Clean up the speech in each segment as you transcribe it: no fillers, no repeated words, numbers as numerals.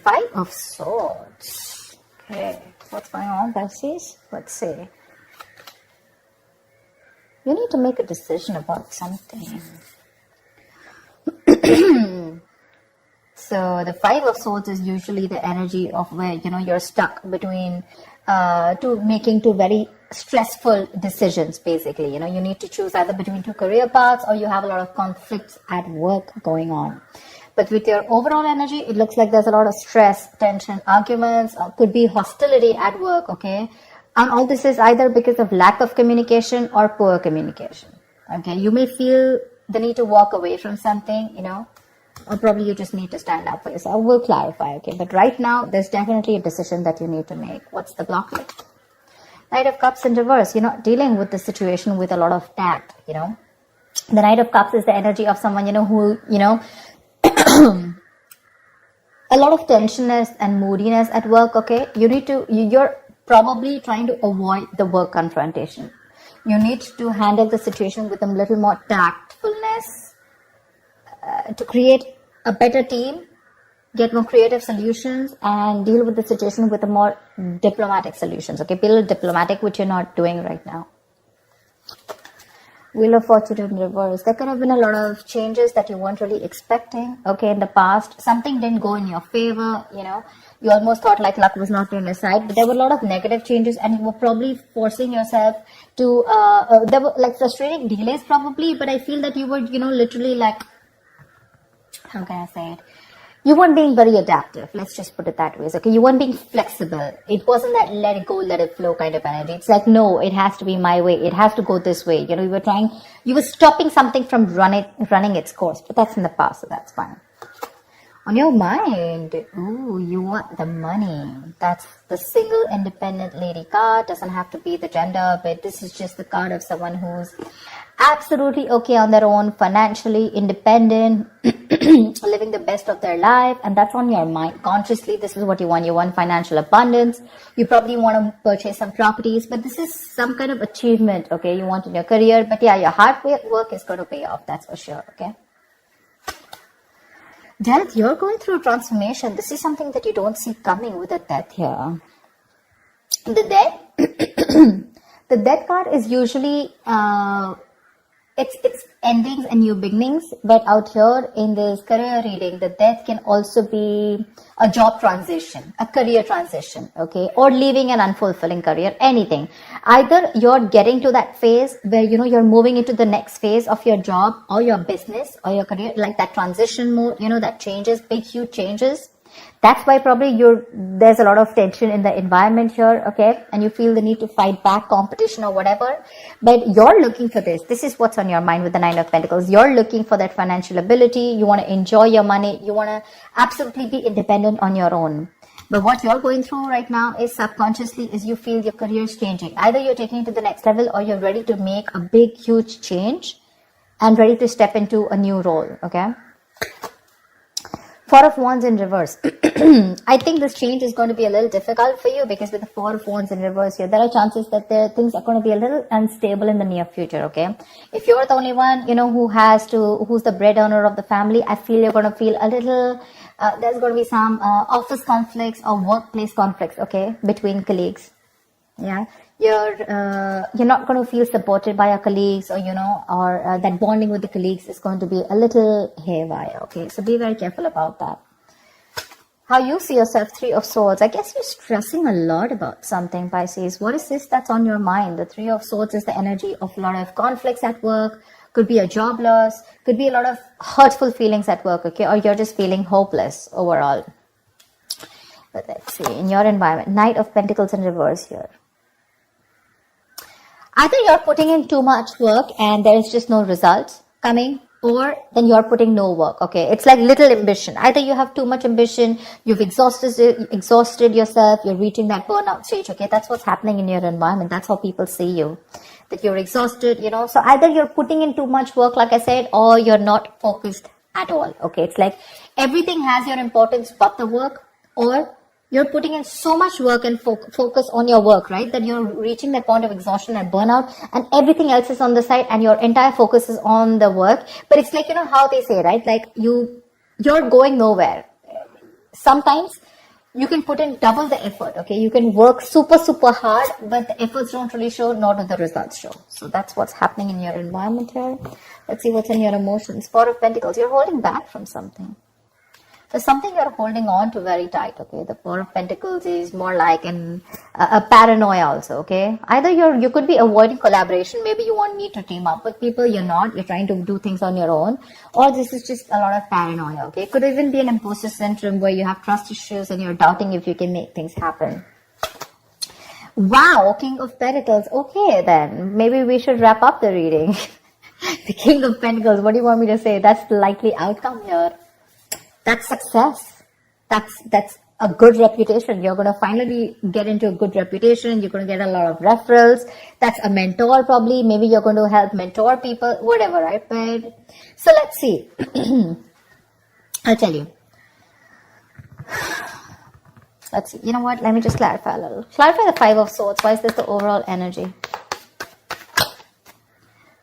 Five of Swords. Okay, what's going on, Pisces? Let's see. You need to make a decision about something. So the Five of Swords is usually the energy of where, you're stuck between making two very stressful decisions, basically. You need to choose either between two career paths, or you have a lot of conflicts at work going on. But with your overall energy, it looks like there's a lot of stress, tension, arguments, could be hostility at work, okay? And all this is either because of lack of communication or poor communication, okay? You may feel the need to walk away from something, or probably you just need to stand up for yourself. We'll clarify, okay? But right now, there's definitely a decision that you need to make. What's the blockage? Knight of Cups in reverse. You're not dealing with the situation with a lot of tact, The Knight of Cups is the energy of someone, who, a lot of tensionness and moodiness at work, okay? You're probably trying to avoid the work confrontation. You need to handle the situation with a little more tactfulness to create a better team, get more creative solutions, and deal with the situation with a more diplomatic solutions, okay? Be a little diplomatic, which you're not doing right now. Wheel of Fortune in reverse. There could have been a lot of changes that you weren't really expecting, okay, in the past. Something didn't go in your favor, You almost thought like luck was not on your side, but there were a lot of negative changes, and you were probably forcing yourself to, there were like frustrating delays probably, but I feel that you were, literally like, how can I say it? You weren't being very adaptive. Let's just put it that way. Okay, you weren't being flexible. It wasn't that let it go, let it flow kind of energy. It's like, no, it has to be my way. It has to go this way. You were stopping something from running its course, but that's in the past, so that's fine. On your mind, you want the money. That's the single independent lady card. Doesn't have to be the gender, but this is just the card of someone who's absolutely okay on their own, financially independent, living the best of their life, and that's on your mind. Consciously, this is what you want. You want financial abundance. You probably want to purchase some properties, but this is some kind of achievement, okay, you want in your career. But yeah, your hard work is going to pay off, that's for sure, okay? Death, you're going through a transformation. This is something that you don't see coming with a death here. The death, the death card is usually, it's endings and new beginnings, but out here in this career reading, the death can also be a job transition, a career transition, okay, or leaving an unfulfilling career, anything. Either you're getting to that phase where, you're moving into the next phase of your job or your business or your career, like that transition mode, that changes, big, huge changes. That's why probably there's a lot of tension in the environment here, okay? And you feel the need to fight back competition or whatever. But you're looking for this. This is what's on your mind with the Nine of Pentacles. You're looking for that financial ability. You want to enjoy your money. You want to absolutely be independent on your own. But what you're going through right now is subconsciously is you feel your career is changing. Either you're taking it to the next level or you're ready to make a big, huge change and ready to step into a new role, okay? Four of Wands in reverse. I think this change is going to be a little difficult for you because with the Four of Wands in reverse here, there are chances that things are going to be a little unstable in the near future, okay? If you're the only one, who's the bread earner of the family, I feel you're going to feel a little, there's going to be some office conflicts or workplace conflicts, okay, between colleagues. Yeah. You're not going to feel supported by your colleagues or that bonding with the colleagues is going to be a little haywire, okay? So be very careful about that. How you see yourself, Three of Swords. I guess you're stressing a lot about something, Pisces. What is this that's on your mind? The Three of Swords is the energy of a lot of conflicts at work. Could be a job loss. Could be a lot of hurtful feelings at work, okay? Or you're just feeling hopeless overall. But let's see, in your environment, Knight of Pentacles in reverse here. Either you're putting in too much work and there is just no results coming, or then you're putting no work, okay? It's like little ambition. Either you have too much ambition, you've exhausted yourself, you're reaching that burnout stage, okay? That's what's happening in your environment. That's how people see you, that you're exhausted, So either you're putting in too much work, like I said, or you're not focused at all, okay? It's like everything has your importance but the work, or you're putting in so much work and focus on your work, right? That you're reaching that point of exhaustion and burnout and everything else is on the side and your entire focus is on the work. But it's like, how they say, right? Like you're going nowhere. Sometimes you can put in double the effort, okay? You can work super, super hard, but the efforts don't really show, nor do the results show. So that's what's happening in your environment here. Let's see what's in your emotions. Four of Pentacles, you're holding back from something. There's something you're holding on to very tight, okay? The Four of Pentacles is more like a paranoia also, okay? Either you could be avoiding collaboration. Maybe you want me to team up with people. You're not. You're trying to do things on your own. Or this is just a lot of paranoia, okay? It could even be an imposter syndrome where you have trust issues and you're doubting if you can make things happen. Wow, King of Pentacles. Okay, then. Maybe we should wrap up the reading. The King of Pentacles. What do you want me to say? That's the likely outcome here. That's success. That's a good reputation. You're going to finally get into a good reputation. You're going to get a lot of referrals. That's a mentor probably. Maybe you're going to help mentor people, whatever, right? But so let's see. I'll tell you. Let's see. You know what? Let me just clarify a little. Clarify the Five of Swords. Why is this the overall energy?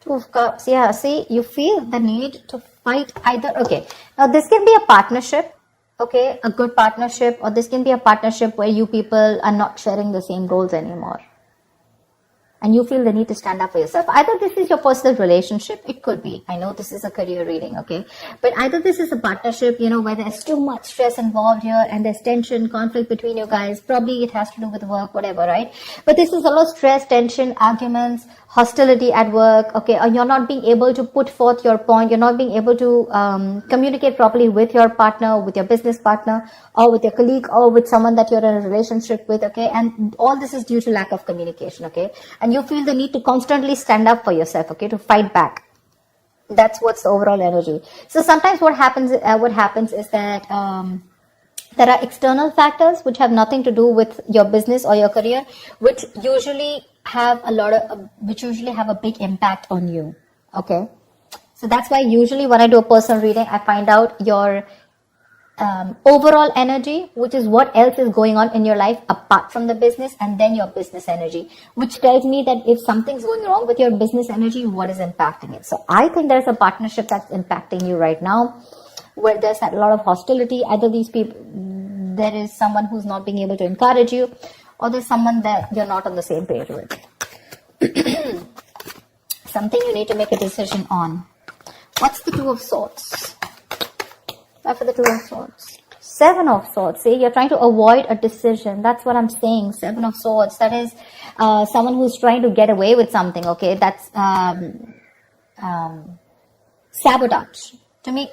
Two of Cups. Yeah, see, you feel the need to fight either. Okay, now this can be a partnership, okay, a good partnership, or this can be a partnership where you people are not sharing the same goals anymore. And you feel the need to stand up for yourself. Either this is your personal relationship, it could be. I know this is a career reading, okay? But either this is a partnership, you know, where there's too much stress involved here and there's tension, conflict between you guys. Probably it has to do with work, whatever, right? But this is a lot of stress, tension, arguments, hostility at work, okay? Or you're not being able to put forth your point. You're not being able to communicate properly with your partner, with your business partner, or with your colleague, or with someone that you're in a relationship with, okay? And all this is due to lack of communication, okay? And you feel the need to constantly stand up for yourself, okay, to fight back. That's what's the overall energy. So sometimes what happens is that there are external factors which have nothing to do with your business or your career, which usually have a big impact on you, okay? So that's why usually when I do a personal reading, I find out your overall energy, which is what else is going on in your life apart from the business, and then your business energy, which tells me that if something's going wrong with your business energy, what is impacting it. So I think there's a partnership that's impacting you right now, where there's a lot of hostility. Either these people, there is someone who's not being able to encourage you, or there's someone that you're not on the same page with. Something you need to make a decision on. What's the Two of Swords? For the Two of Swords. Seven of Swords. See, you're trying to avoid a decision. That's what I'm saying. Seven of Swords. That is someone who's trying to get away with something. Okay, that's sabotage. To me,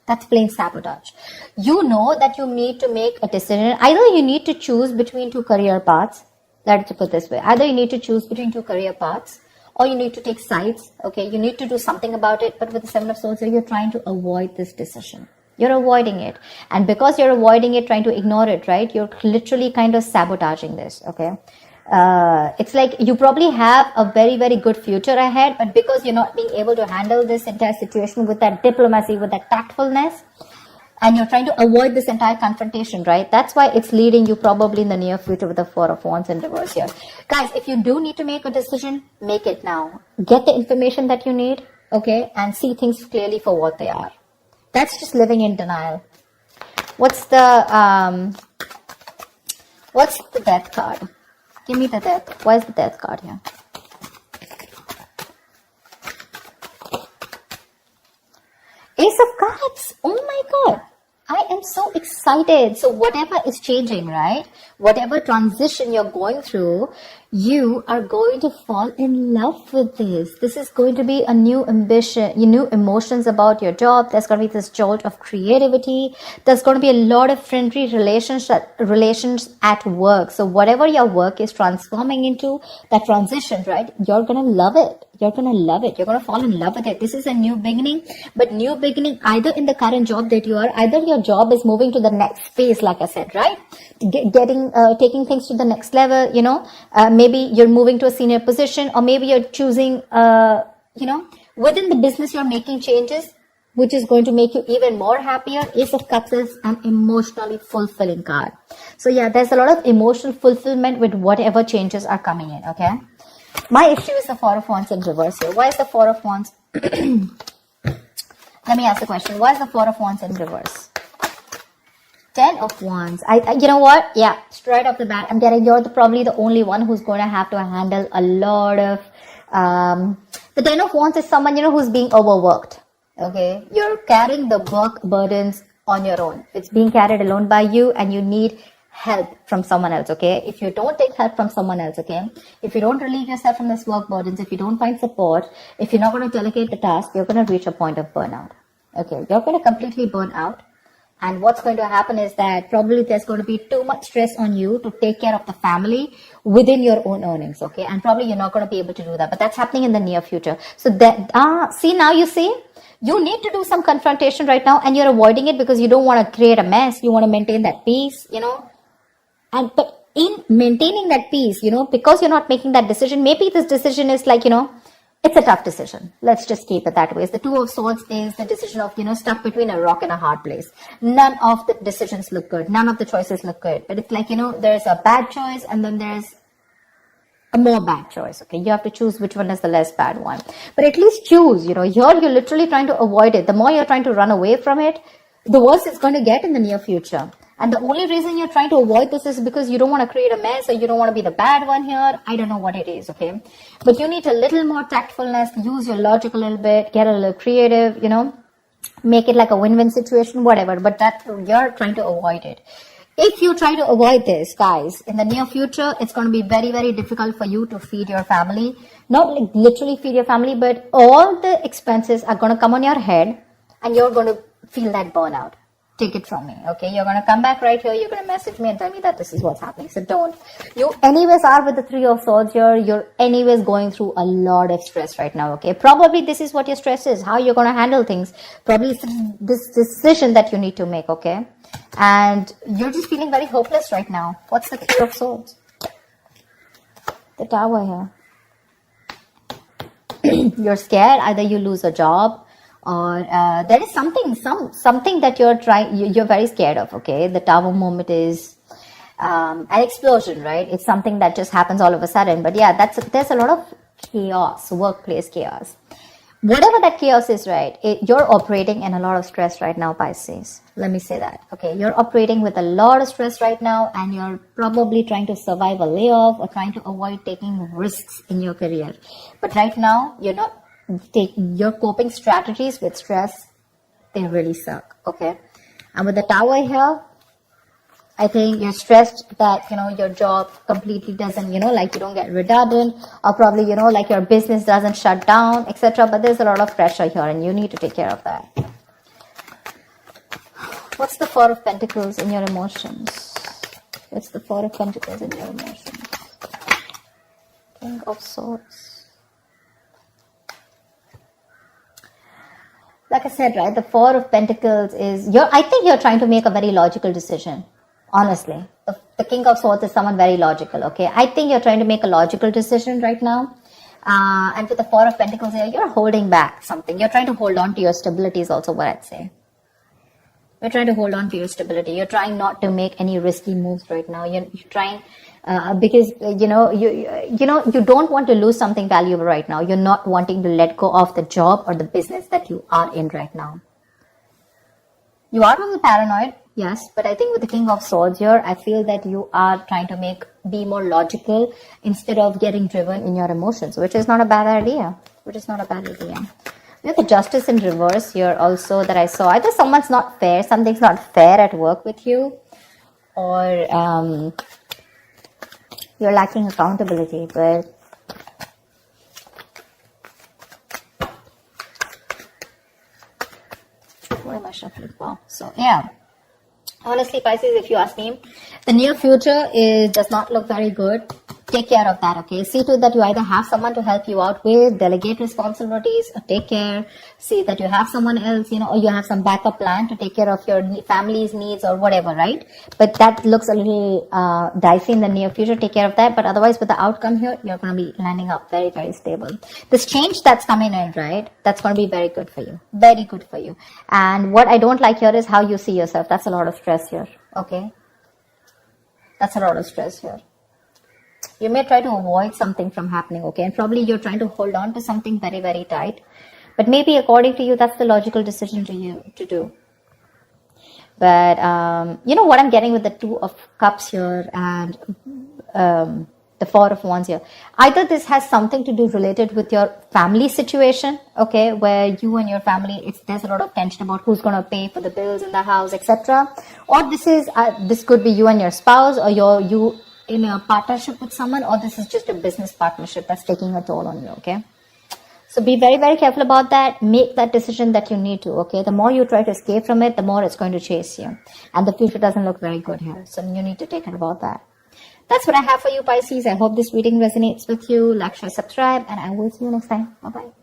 that's plain sabotage. You know that you need to make a decision. Either you need to choose between two career paths. Let's put it this way. Either you need to choose between two career paths, or you need to take sides. Okay, you need to do something about it. But with the Seven of Swords, you're trying to avoid this decision. You're avoiding it. And because you're avoiding it, trying to ignore it, right? You're literally kind of sabotaging this, okay? It's like you probably have a very, very good future ahead, but because you're not being able to handle this entire situation with that diplomacy, with that tactfulness, and you're trying to avoid this entire confrontation, right? That's why it's leading you probably in the near future with the Four of Wands in reverse here. Guys, if you do need to make a decision, make it now. Get the information that you need, okay? And see things clearly for what they are. That's just living in denial. What's the Death card? Give me the Death. Why is the Death card here? Ace of Cups. Oh my God. I am so excited. So whatever is changing, right? Whatever transition you're going through, you are going to fall in love with this. This is going to be a new ambition, new emotions about your job. There's going to be this jolt of creativity. There's going to be a lot of friendly relations at work. So whatever your work is transforming into, that transition, right? You're going to love it. You're going to love it. You're going to fall in love with it. This is a new beginning, but new beginning either in the current job that you are, either your job is moving to the next phase, like I said, right? Taking things to the next level, you know, maybe you're moving to a senior position, or maybe you're choosing, within the business, you're making changes, which is going to make you even more happier. Ace of Cups is an emotionally fulfilling card. So yeah, there's a lot of emotional fulfillment with whatever changes are coming in, okay? My issue is the Four of Wands in reverse here. Why is the Four of Wands? Let me ask the question. Why is the Four of Wands in reverse? Ten of Wands. You know what? Yeah, straight off the bat, I'm getting you're probably the only one who's going to have to handle a lot of. The Ten of Wands is someone who's being overworked. Okay, you're carrying the work burdens on your own. It's being carried alone by you, and you need help from someone else. Okay, if you don't take help from someone else, okay, if you don't relieve yourself from this work burdens, if you don't find support, if you're not going to delegate the task, you're going to reach a point of burnout. Okay, you're going to completely burn out. And what's going to happen is that probably there's going to be too much stress on you to take care of the family within your own earnings, okay? And probably you're not going to be able to do that. But that's happening in the near future. So that, see, now you see, you need to do some confrontation right now, and you're avoiding it because you don't want to create a mess. You want to maintain that peace, And but in maintaining that peace, because you're not making that decision, maybe this decision is like, it's a tough decision. Let's just keep it that way. The Two of Swords is the decision of, stuck between a rock and a hard place. None of the decisions look good. None of the choices look good. But it's like, there's a bad choice and then there's a more bad choice. Okay, you have to choose which one is the less bad one. But at least choose, you're literally trying to avoid it. The more you're trying to run away from it, the worse it's going to get in the near future. And the only reason you're trying to avoid this is because you don't want to create a mess or you don't want to be the bad one here. I don't know what it is, okay? But you need a little more tactfulness, use your logic a little bit, get a little creative, make it like a win-win situation, whatever. But that you're trying to avoid it. If you try to avoid this, guys, in the near future, it's going to be very, very difficult for you to feed your family. Not like literally feed your family, but all the expenses are going to come on your head and you're going to feel that burnout. Take it from me, okay? You're going to come back right here. You're going to message me and tell me that this is what's happening. So don't. You anyways are with the Three of Swords here. You're anyways going through a lot of stress right now, okay? Probably this is what your stress is, how you're going to handle things. Probably this decision that you need to make, okay? And you're just feeling very hopeless right now. What's the Three of Swords? The Tower here. You're scared. Either you lose a job, or there is something that you're very scared of, okay? The Tower moment is an explosion, right? It's something that just happens all of a sudden. But yeah, there's a lot of chaos, workplace chaos. Whatever that chaos is, right? You're operating in a lot of stress right now, Pisces. Let me say that, okay? You're operating with a lot of stress right now, and you're probably trying to survive a layoff or trying to avoid taking risks in your career. But right now, you're not taking your coping strategies with stress. They really suck, okay? And with the Tower here, I think you're stressed that, your job completely doesn't, like you don't get redundant, or probably, like your business doesn't shut down, etc. But there's a lot of pressure here and you need to take care of that. What's the Four of Pentacles in your emotions? What's the Four of Pentacles in your emotions? King of Swords. Like I said, right, the Four of Pentacles is, I think you're trying to make a very logical decision. Honestly, the King of Swords is someone very logical, okay? I think you're trying to make a logical decision right now. And with the Four of Pentacles here, you're holding back something. You're trying to hold on to your stability is also what I'd say. You're trying to hold on to your stability. You're trying not to make any risky moves right now. You're trying, because, you don't want to lose something valuable right now. You're not wanting to let go of the job or the business that you are in right now. You are a little paranoid. Yes, but I think with the King of Swords here, I feel that you are trying to be more logical instead of getting driven in your emotions, which is not a bad idea. We have the Justice in reverse here also that I saw. Either something's not fair at work with you, or you're lacking accountability, but what am I shuffling for? So yeah. Honestly, Pisces, if you ask me, the near future does not look very good. Take care of that, okay? See to it that you either have someone to help you out with, delegate responsibilities, or take care. See that you have someone else, or you have some backup plan to take care of your family's needs or whatever, right? But that looks a little dicey in the near future. Take care of that. But otherwise, with the outcome here, you're going to be landing up very, very stable. This change that's coming in, right? That's going to be very good for you. Very good for you. And what I don't like here is how you see yourself. That's a lot of stress here, okay? That's a lot of stress here. You may try to avoid something from happening, okay? And probably you're trying to hold on to something very, very tight. But maybe according to you, that's the logical decision to do. But you know what I'm getting with the Two of Cups here and the Four of Wands here. Either this has something to do related with your family situation, okay, where you and your family, there's a lot of tension about who's going to pay for the bills in the house, etc. Or this could be you and your spouse, or you in a partnership with someone, or this is just a business partnership that's taking a toll on you, okay? So be very, very careful about that. Make that decision that you need to, okay? The more you try to escape from it, the more it's going to chase you. And the future doesn't look very good here. So you need to take care about that. That's what I have for you, Pisces. I hope this reading resonates with you. Like, share, subscribe, and I will see you next time. Bye-bye.